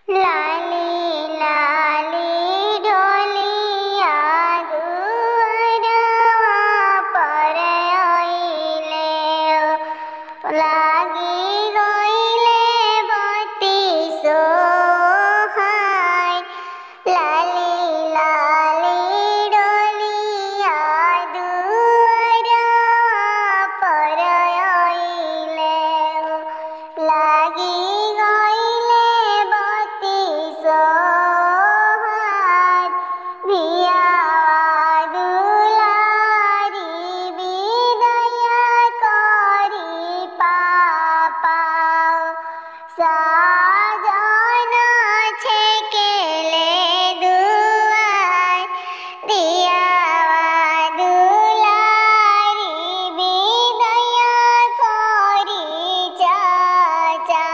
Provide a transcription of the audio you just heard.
लाली लाली डोलिया दुअरवा पर आइले लागी गइले बत्ती सोहाय लाली लाली डोलिया दुअरवा पर आइले लागी गइले बत्ती सोहाय धियावा दुलारी बिदाया करी पापा साजन छेकेले दुआर धियावा दुलारी बिदाया करी चाचा